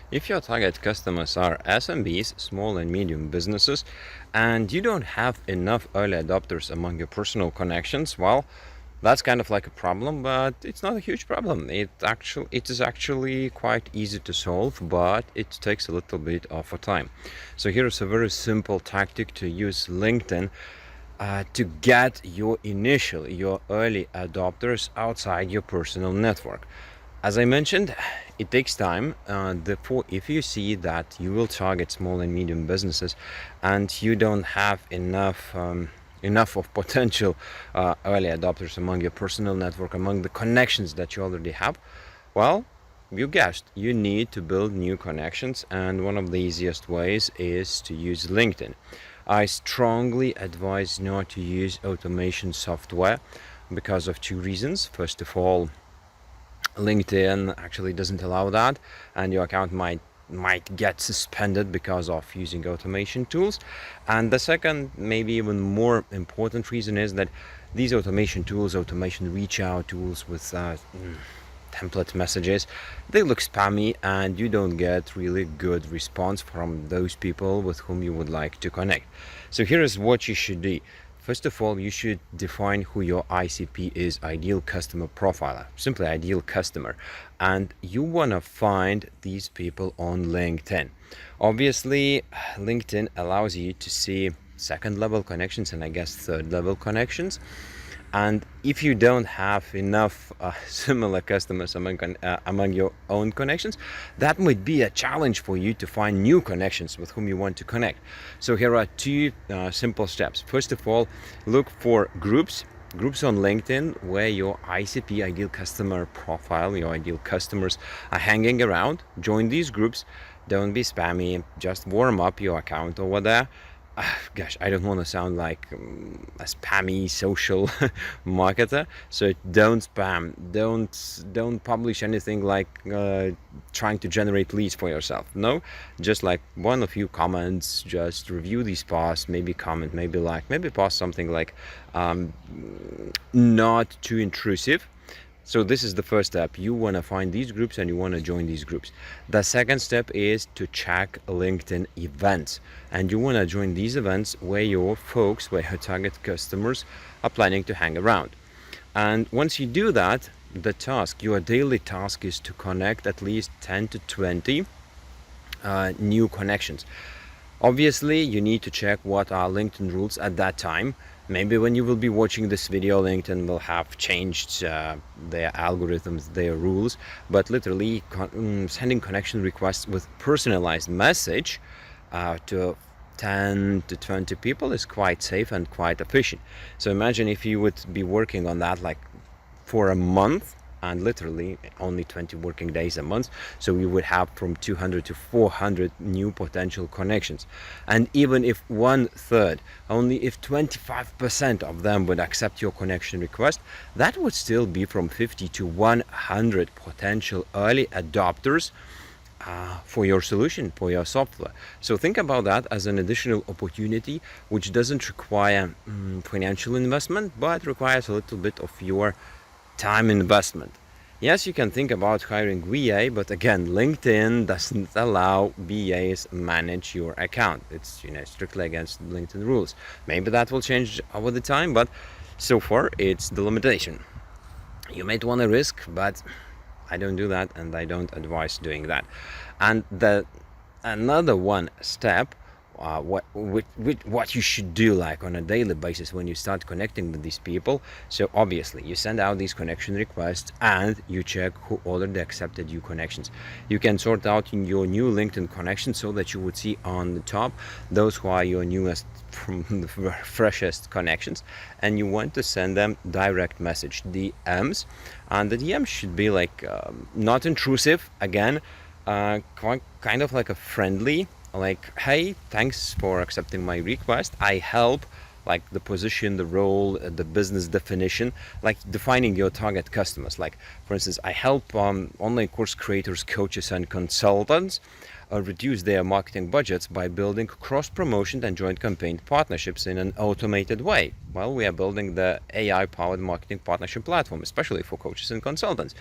If your target customers are SMBs, small and medium businesses, and you don't have enough early adopters among your personal connections, well, that's kind of like a problem, but it's not a huge problem. It is actually quite easy to solve, but it takes a little bit of a time. So here's a very simple tactic to use LinkedIn to get your early adopters outside your personal network. As I mentioned, it takes time. Therefore, if you see that you will target small and medium businesses, and you don't have enough of potential early adopters among your personal network, among the connections that you already have, well, you guessed, you need to build new connections, and one of the easiest ways is to use LinkedIn. I strongly advise not to use automation software because of two reasons. First of all, LinkedIn actually doesn't allow that, and your account might get suspended because of using automation tools. And the second, maybe even more important reason is that these automation tools, automation reach out tools with template messages, they look spammy, and you don't get really good response from those people with whom you would like to connect. So here is what you should do. First of all, you should define who your ICP is, ideal customer profiler, simply ideal customer. And you want to find these people on LinkedIn. Obviously, LinkedIn allows you to see second level connections and I guess third level connections. And if you don't have enough similar customers among your own connections, that might be a challenge for you to find new connections with whom you want to connect. So here are two simple steps. First of all, look for groups on LinkedIn where your ICP, ideal customer profile, your ideal customers are hanging around. Join these groups. Don't be spammy. Just warm up your account over there. Gosh, I don't want to sound like a spammy social marketer, so don't spam, don't publish anything like trying to generate leads for yourself. No, just like one or few comments, just review these posts, maybe comment, maybe like, maybe post something like not too intrusive. So this is the first step. You want to find these groups and you want to join these groups. The second step is to check LinkedIn events. And you want to join these events where your folks, where your target customers are planning to hang around. And once you do that, your daily task is to connect at least 10 to 20 new connections. Obviously, you need to check what are LinkedIn rules at that time. Maybe when you will be watching this video, LinkedIn will have changed their algorithms, their rules, but literally sending connection requests with personalized message to 10 to 20 people is quite safe and quite efficient. So imagine if you would be working on that like for a month, and literally only 20 working days a month, so we would have from 200 to 400 new potential connections. And even if 1/3, only if 25% of them would accept your connection request, that would still be from 50 to 100 potential early adopters for your solution, for your software. So think about that as an additional opportunity which doesn't require financial investment, but requires a little bit of your time investment. Yes, you can think about hiring VA, but again, LinkedIn doesn't allow VAs manage your account. It's strictly against LinkedIn rules. Maybe that will change over the time, but so far it's the limitation. You might want to risk, but I don't do that, and I don't advise doing that. And another one step, what you should do like on a daily basis when you start connecting with these people. So obviously you send out these connection requests and you check who already accepted your connections. You can sort out in your new LinkedIn connections so that you would see on the top those who are your newest, from the freshest connections, and you want to send them direct message, DMs, and the DM should be like not intrusive, again, kind of like a friendly, like, hey, thanks for accepting my request. I help, like the position, the role, the business definition, like defining your target customers. Like, for instance, I help online course creators, coaches, and consultants reduce their marketing budgets by building cross-promotion and joint campaign partnerships in an automated way. Well, we are building the AI-powered marketing partnership platform, especially for coaches and consultants.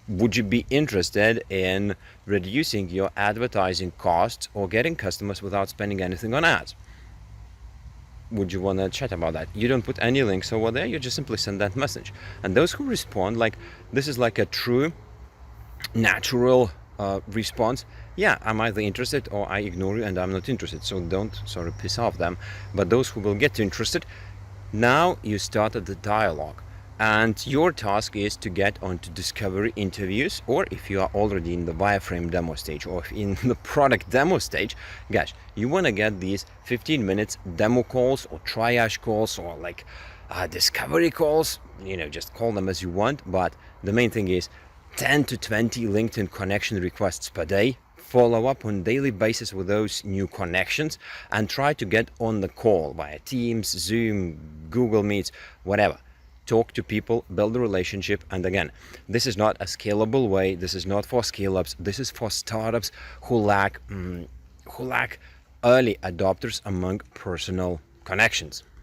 Would you be interested in reducing your advertising costs or getting customers without spending anything on ads? Would you want to chat about that? You don't put any links over there, you just simply send that message. And those who respond, like, this is like a true natural response. Yeah, I'm either interested or I ignore you and I'm not interested, so don't sort of piss off them. But those who will get interested, now you started the dialogue, and your task is to get onto discovery interviews, or if you are already in the wireframe demo stage or in the product demo stage, guys, you want to get these 15 minutes demo calls or triage calls or like discovery calls, just call them as you want, but the main thing is 10 to 20 LinkedIn connection requests per day. Follow up on daily basis with those new connections and try to get on the call via Teams, Zoom, Google Meets, whatever. Talk to people, build a relationship. And again, this is not a scalable way. This is not for scale-ups. This is for startups who lack early adopters among personal connections.